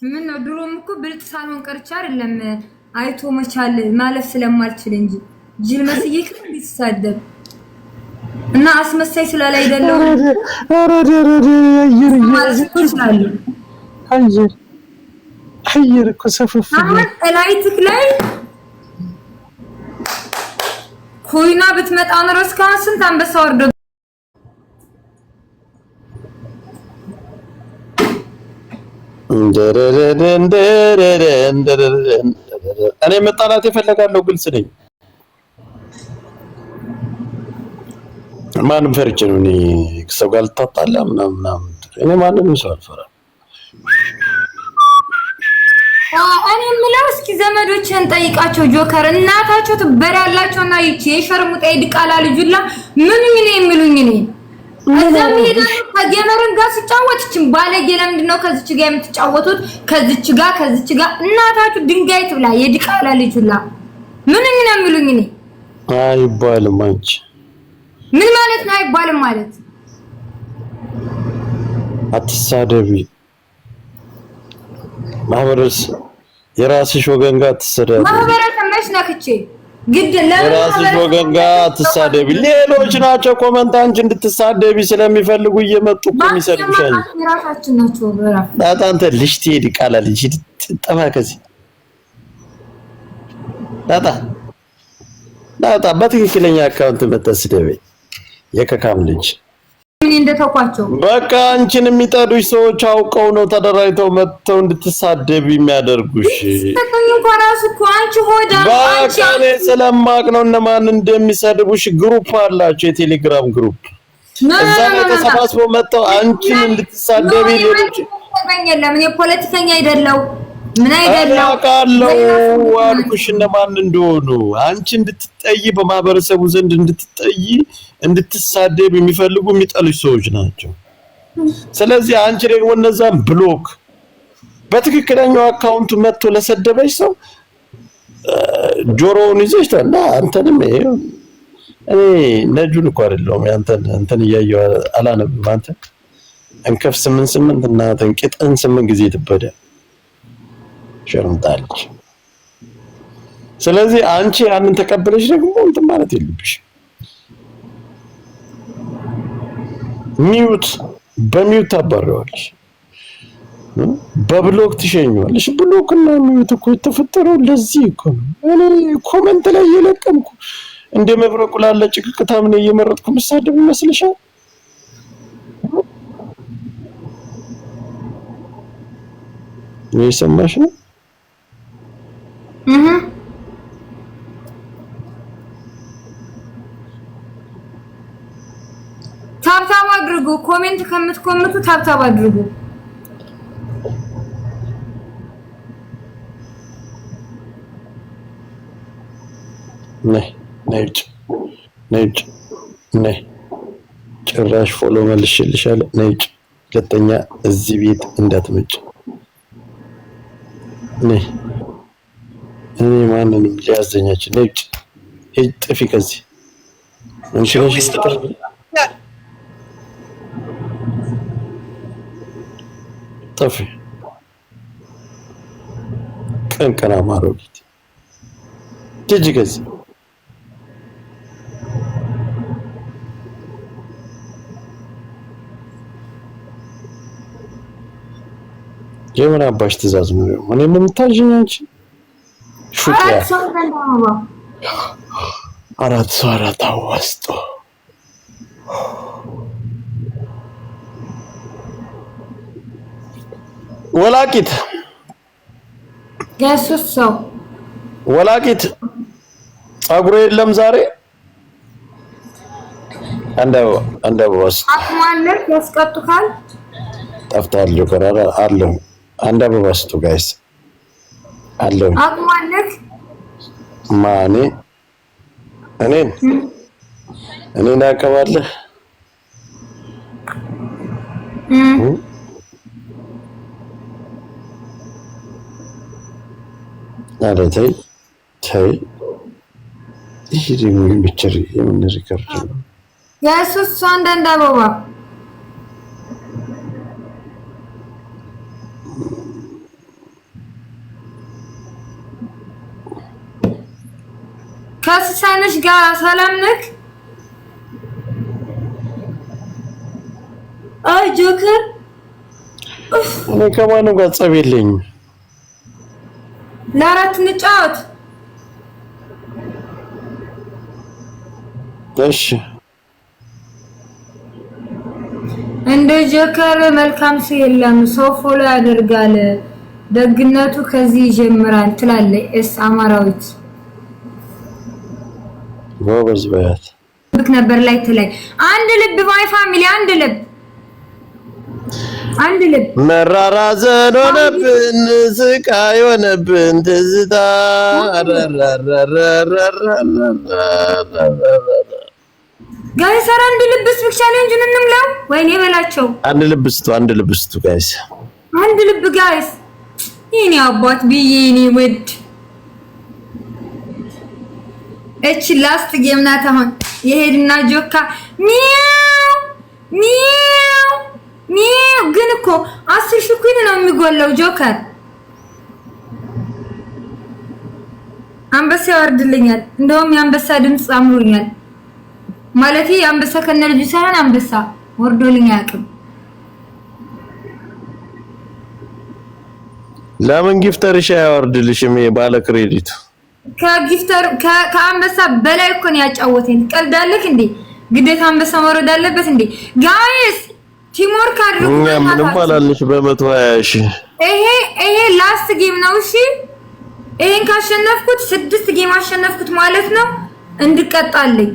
ምን ነው ድሮም እኮ ብልጥ ሳልሆን ቀርቻ አይደለም አይቶ መቻል ማለፍ ስለማልችል እንጂ ጅል መስዬ ይሳደብ እና አስመሳይ ስላላይ አይደለም። አረደ አየር እኮ ሰፈፍ ላይትክ ላይ ኮይና ብትመጣ ነው እስካሁን ስንት አንበሳ ወርዶ እኔ መጣላት የፈለጋለሁ ግልጽ ነኝ። ማንም ፈርቼ ነው እኔ ሰው ጋር ልታጣላ ምናምን እኔ ማንንም ሰው አልፈራም። እኔ የምለው እስኪ ዘመዶችን ጠይቃቸው ጆከር እናታቸው ትበላላቸውና ይቺ የሸርሙጣ ይድቃላ ልጁላ ምን የሚሉኝ እኔ እዛም ሄዳለሁ ከጌመርን ጋር ሲጫወትችን ባለጌ ለምንድን ነው ከዚች ጋር የምትጫወቱት? ከዚች ጋር እናታችሁ ድንጋይ ትብላ የድቃላ ልጁላ ምን የሚሉኝ እኔ አይባልም። አንቺ ምን ማለት ነው አይባልም ማለት? አትሳደቢ ማህበረስ የራስሽ ወገን ጋር አትሰደቢ። ማህበረሰብ መች ነክቼ ግድ የራስሽ ወገን ጋር አትሳደቢ። ሌሎች ናቸው ኮመንት አንቺ እንድትሳደቢ ስለሚፈልጉ እየመጡ የሚሰድቡሽ። ራሳችን ናቸው በራ አንተ ልጅ ትሄድ ቃላ ልጅ ጠፋ ከዚህ ዳታ በትክክለኛ አካውንት መተስደበ የከካም ልጅ ምን እንደተቋቸው በቃ አንቺን የሚጠዱሽ ሰዎች አውቀው ነው ተደራጅተው መጥተው እንድትሳደብ የሚያደርጉሽ። ተከኝ ራሱ እኮ አንቺ ሆዳ በቃ እኔ ስለማቅ ነው እነማን እንደሚሰድቡሽ። ግሩፕ አላቸው የቴሌግራም ግሩፕ እዛ ላይ ተሰባስበው መጥተው አንቺን እንድትሳደቢ ሌሎች የለም። እኔ ፖለቲከኛ አይደለው ምን አይደለው አውቃለሁ አልኩሽ እነማን እንደሆኑ። አንቺ እንድትጠይ በማህበረሰቡ ዘንድ እንድትሳደብ የሚፈልጉ የሚጠሉሽ ሰዎች ናቸው። ስለዚህ አንቺ ደግሞ እነዛን ብሎክ በትክክለኛው አካውንቱ መጥቶ ለሰደበሽ ሰው ጆሮውን ይዘሽ እና አንተንም እኔ ነጁን እኮ አይደለሁም አንተን እያየሁ አላነብም። አንተ እንከፍ 88 እና ተንቂጠን 8 ጊዜ ትበዳ ሸርምጣለች። ስለዚህ አንቺ ያንን ተቀበለሽ ደግሞ እንትን ማለት የለብሽ። በሚውት ታባረዋለሽ፣ በብሎክ ትሸኘዋለሽ። ብሎክ እና ሚውት እኮ የተፈጠረው ለዚህ እኮ ነው። እኔ ኮሜንት ላይ እየለቀምኩ እንደ መብረቁ ላለ ጭቅቅታ ምን እየመረጥኩ መሳደብ ይመስልሻል? እየሰማሽ ነው? ታብታብ አድርጉ። ኮሜንት ከምትኮምቱ ታብታብ አድርጉ። ነይ ጭራሽ ፎሎ መልሽልሻለሁ። ነይ ሁለተኛ እዚህ ቤት እንዳትመጭ። ነይ እኔ ማንንም ሊያዘኛች ነይ ጥፊ ከዚህ እንሽለሽ طفي كان ماروكيت تيجي كذا جمنا باش تزاز منو انا ممتاجين انت شو يا አራት ታዋስጦ ወላቂት ጋሱሶ ወላቂት ጸጉር የለም ዛሬ አንደ ወስ አጥማለህ ያስቀጡካል ጠፍታል ጆከራ አለው አንደ በባስቱ ጋይስ አለው አጥማለህ ማኔ እኔን አቀባለህ አለታይ ታይ ይሄ ደግሞ የሚቸር የምን ሪከርድ ነው ያሱስ አንዳንድ አበባ ከስሳነሽ ጋር ሰላም ነክ? አይ ጆከር እኔ ከማንም ጋር ጸብ የለኝም። ለአራት እንጫወት። እሺ እንደ ጆከር መልካም ሰው የለም። ሰው ፎሎ ያደርጋል። ደግነቱ ከዚህ ይጀምራል ትላለች አማራዊት። ጎበዝ በያት ልክ ነበር ላይ ትላይ አንድ ልብ ማይ ፋሚሊ አንድ ልብ መራራዘን ሆነብን ስቃይ ሆነብን ትዝታ ጋይስ አንድ ልብስ ብቻ ቻሌንጅን እንምለው። ወይኔ በላቸው አንድ ልብስቱ ጋይስ አንድ ልብ ጋይስ የኔ አባት ብዬኔ ወድ እቺ ላስት ጌም ናት። አሁን የሄድና ጆካ ሚያው ግን እኮ 10 ሺህ ኩን ነው የሚጎለው። ጆከር አንበሳ ያወርድልኛል። እንደውም የአንበሳ ድምጽ አምሮኛል ማለት የአንበሳ ከነልጁ ሳይሆን አንበሳ ወርዶልኝ አያውቅም። ለምን ጊፍተርሽ ያወርድልሽም? ባለ ክሬዲት ከጊፍተር ከአንበሳ በላይ እኮ ነው ያጫወተኝ። ቀልዳለክ እንዴ? ግዴታ አንበሳ መውረድ አለበት እንዴ? ጋይስ ቲምወርክ አድርጉ። ምንም አላለሽ። በ120 ሺህ ይሄ ላስት ጌም ነው። እሺ ይሄን ካሸነፍኩት 6 ጌም አሸነፍኩት ማለት ነው። እንድቀጣልኝ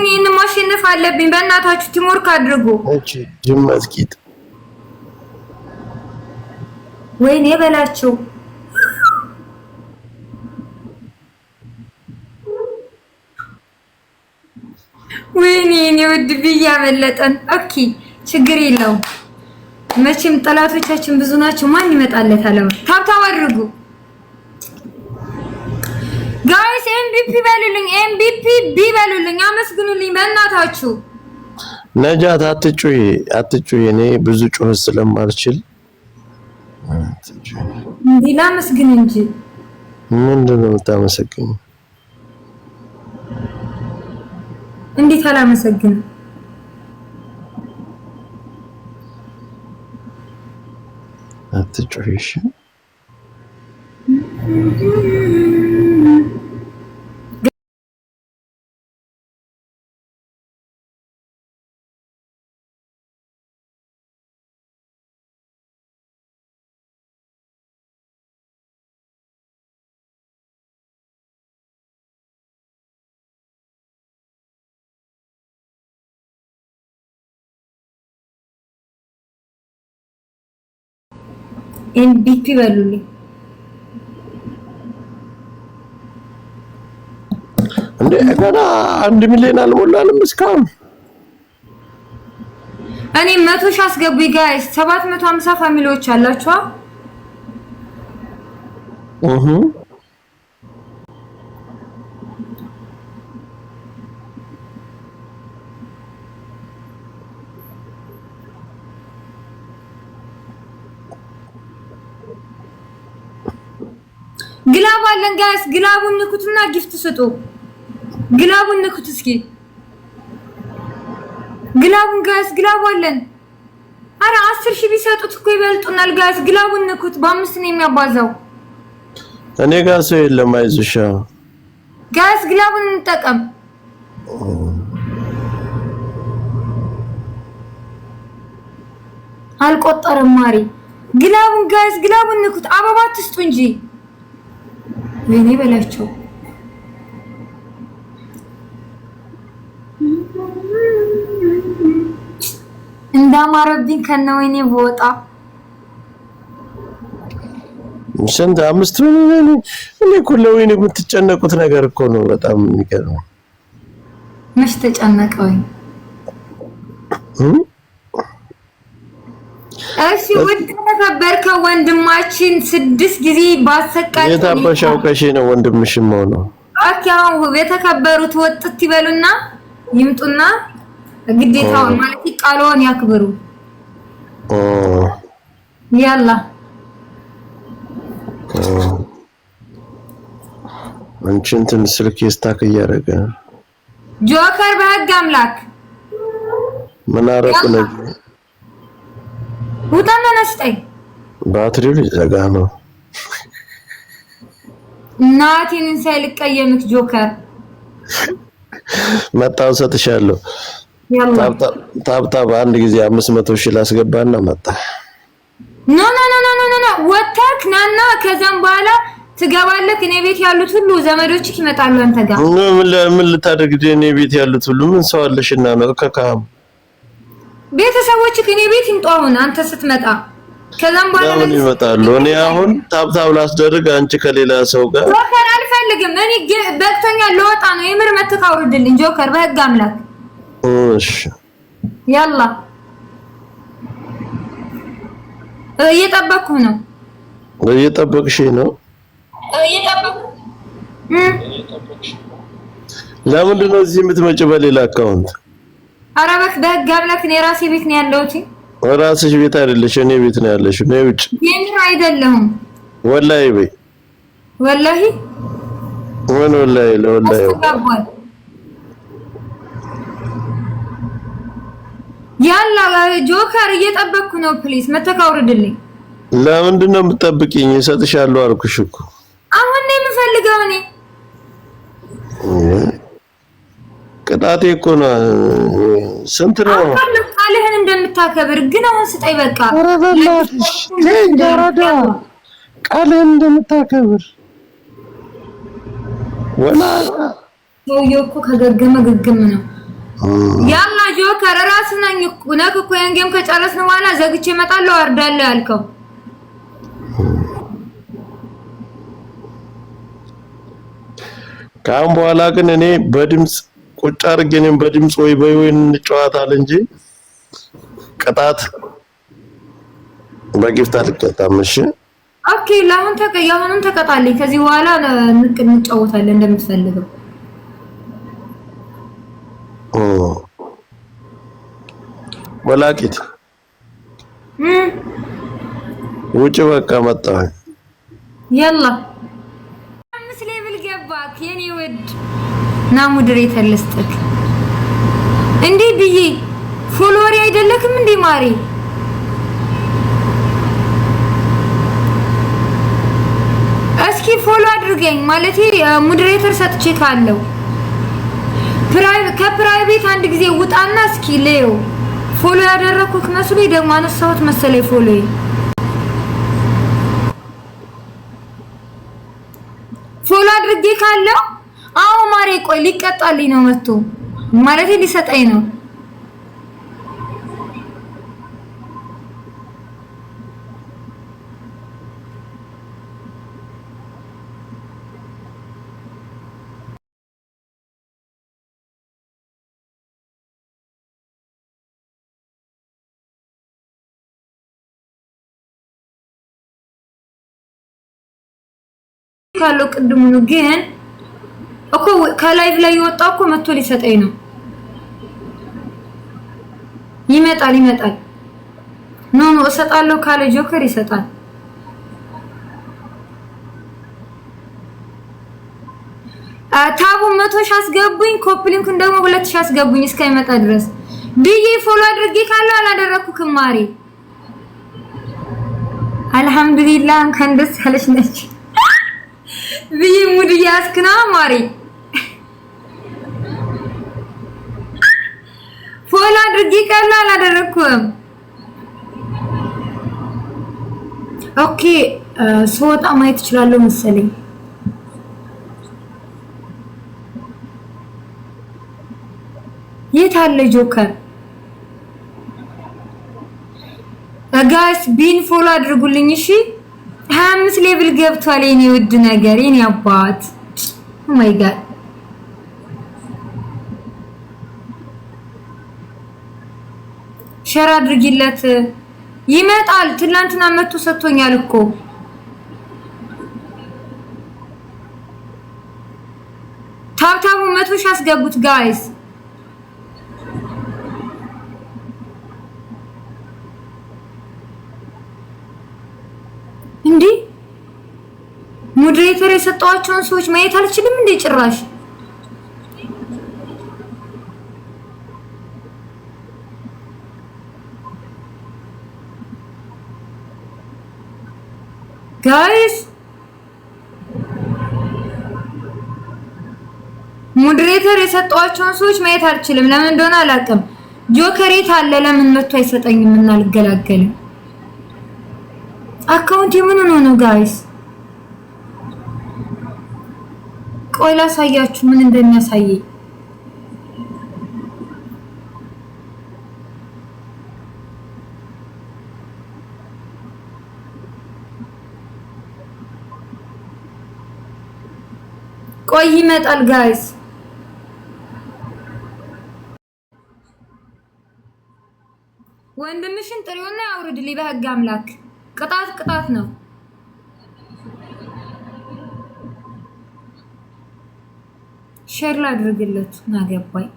ይሄን ማሸነፍ አለብኝ። በእናታችሁ ቲምወርክ አድርጉ። እቺ ጅማስኪት ወይኔ በላቸው ወይኔ ነው ድብያ መለጠን። ኦኬ ችግር የለውም። መቼም ጠላቶቻችን ብዙ ናቸው። ማን ይመጣለታል? ታብታብ አድርጉ ጋይስ። ኤምቪፒ በሉልኝ፣ ኤምቪፒ በሉልኝ፣ አመስግኑልኝ በእናታችሁ። ነጃት አትጩይ። እኔ ብዙ ጩኸት ስለማልችል እንዲላ መስግን እንጂ ምንድነው የምታመሰግኝ? እንዴት አላመሰግንም? አትጩሂሽ። ኤምቪፒ በሉልኝ። እንዴ ገና 1 ሚሊዮን አልሞላንም እስካሁን። እኔ 100 ሺህ አስገቡኝ ጋይስ። 750 ፋሚሊዎች አላችሁ። ግላብ አለን ጋይስ። ግላቡን ንኩትና ጊፍት ስጡ። ግላቡን ንኩት እስኪ። ግላቡን ጋይስ ግላቡ አለን። አረ 10 ሺህ ቢሰጡት እኮ ይበልጡናል ጋይስ። ግላቡን ንኩት። በ5 ነው የሚያባዛው። እኔ ጋር ሰው የለም። አይዞሽ ጋይስ ግላቡን እንጠቀም። አልቆጠረም ማሪ። ግላቡን ጋይስ ግላቡን ንኩት። አበባ ትስጡ እንጂ ወይኔ በላቸው። እንዳማረብኝ ከነ ወይኔ በወጣ ስንት 5 እኔ እኮ ለወይኔ የምትጨነቁት ነገር እኮ ነው። በጣም የሚገርም። መች ተጨነቀኝ። እሺ ውድ ተከበርከው ወንድማችን 6 ጊዜ ባሰቃቂ የታበሻው ከሺ ነው ወንድምሽም ነው። አካው የተከበሩት ወጥት ይበሉና ይምጡና ግዴታው ማለት ቃሉን ያክብሩ። ያላ አንቺ እንትን ስልክ ስታክ እያደረገ ጆከር በህግ አምላክ ምን አረኩ ነው? ውጣና ነስጠኝ። ባትሪው ሊዘጋ ነው። እናቴን ሳይልቀየምክ ጆከር መጣው ሰጥሻለሁ። ታብታብ አንድ ጊዜ 500,000 ላስገባና መጣ። ኖ ወጣክ ናና ከዛም በኋላ ትገባለህ። እኔ ቤት ያሉት ሁሉ ዘመዶችክ ይመጣሉ አንተ ጋር። ምን ልታደርግ እኔ ቤት ያሉት ሁሉ ምን ሰው አለሽና ነው? ከካም ቤተሰቦችክ እኔ ቤት ይምጡ አሁን አንተ ስትመጣ። ከዛም በኋላ ምን ይመጣሉ? እኔ አሁን ታብታብ ላስደርግ አንቺ ከሌላ ሰው ጋር ጆከር አልፈልግም። እኔ በቅቶኛል፣ ልወጣ ነው። የምር መተካውርድልኝ ጆከር በህግ አምላክ። እሺ ያላ እየጠበቅኩ ነው። እየጠበቅሽ ነው? ለምንድን ነው እዚህ የምትመጪው በሌላ አካውንት? ኧረ እባክህ በህግ አምላክ እኔ ራሴ ቤት ነው ያለሁት። ራስሽ ቤት አይደለሽ፣ እኔ ቤት ነው ያለሽ። ነው ውጭ። የምር አይደለሁም። ወላሂ በይ። ወላሂ ምን ወላሂ ለወላሂ ያላ ጆከር እየጠበቅኩ ነው። ፕሊዝ መተካውርድልኝ። ለምንድን ነው የምትጠብቂኝ? እሰጥሻለሁ አልኩሽ እኮ። አሁን ነው የምፈልገው እኔ። ቅጣቴ እኮ ነው። ስንት ነው? ቃልህን እንደምታከብር ግን አሁን ስጠኝ በቃ። ኧረ በእናትሽ ገረዳ ቃልህን እንደምታከብር ወላ ሰውዬው እኮ ከገገመ ግግም ነው። ያላ ጆከር ራስህ ነኝ እኮ ነክ እኮ የንጌም ከጨረስን በኋላ ዘግቼ እመጣለሁ አርዳለሁ ያልከው። ካሁን በኋላ ግን እኔ በድምጽ ቁጭ አድርጌ እኔም በድምጽ ወይ እንጨዋታለን እንጂ ቅጣት በጊፍት አልቀጣም። እሺ ኦኬ። ያሁኑን ተቀጣልኝ። ከዚህ በኋላ እንጫወታለን እንደምትፈልገው። ወላቂት ውጭ በቃ መጣሁ። ያላ ምስሌ ብል ገባክ የኔ ውድ ና ሙድሬተር ልስጥክ እንዴ ብዬ ፎሎወር አይደለክም እንዴ ማሪ? እስኪ ፎሎ አድርገኝ ማለት ሙድሬተር ሰጥቼ ካለው ከፕራይቬት አንድ ጊዜ ውጣና እስኪ ሌው ፎሎ ያደረኩክ መስሎኝ ደግሞ አነሳሁት መሰለኝ ፎሎ። ፎሎ አድርጌ ካለው አዎ ማሬ ቆይ ሊቀጣልኝ ነው መጥቶ ማለት ሊሰጠኝ ነው። ካለው ቅድሙ ነው ግን እኮ ከላይቭ ላይ የወጣው እኮ መጥቶ ሊሰጠኝ ነው። ይመጣል ኖ እሰጣለሁ ካለ ጆከር ይሰጣል። ታቡ 100 ሺህ አስገቡኝ፣ ኮፕሊንኩን ደግሞ 2000 አስገቡኝ እስከሚመጣ ድረስ ብዬ ፎሎ አድርጌ ካለ አላደረኩክም ማሪ። አልሐምዱሊላህ እንኳን ደስ ያለሽ ነች ብዬ ሙድ ያስክና ማሪ። ፎሎ አድርጌ ካለ አላደረኩም። ኦኬ ስወጣ ማየት እችላለሁ መሰለኝ። የት አለ ጆከር? ጋይስ ቢን ፎሎ አድርጉልኝ እሺ። 25 ሌቭል ገብቷል የኔ ውድ ነገር የኔ አባት። ኦ ማይ ጋድ ሼር አድርጊለት ይመጣል። ትላንትና መጥቶ ሰጥቶኛል እኮ ታብታቡ 100 ሺህ አስገቡት ጋይስ። እንዴ ሞዴሬተር የሰጧቸውን ሰዎች ማየት አልችልም እንዴ ጭራሽ? ጋይስ ሞዴሬተር የሰጧቸውን ሰዎች ማየት አልችልም። ለምን እንደሆነ አላውቅም። ጆከሬት አለ ለምን መጥቶ አይሰጠኝም እና አልገላገልም? አካውንት ምን ነው ጋይስ? ቆይ ላሳያችሁ ምን እንደሚያሳየኝ። ቆይ ይመጣል ጋይስ። ወንድምሽን ጥሪውና ያውርድልኝ በህግ አምላክ። ቅጣት ነው። ሼር ላድርግለት ናገባኝ።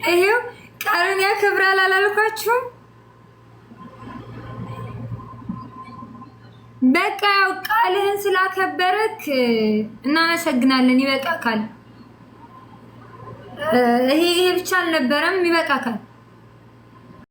ይሄው ቃሉን ያከብራል አላልኳችሁም? በቃ ያው ቃልህን ስላከበረክ እናመሰግናለን። ይበቃካል። ይሄ ብቻ አልነበረም፣ ይበቃካል።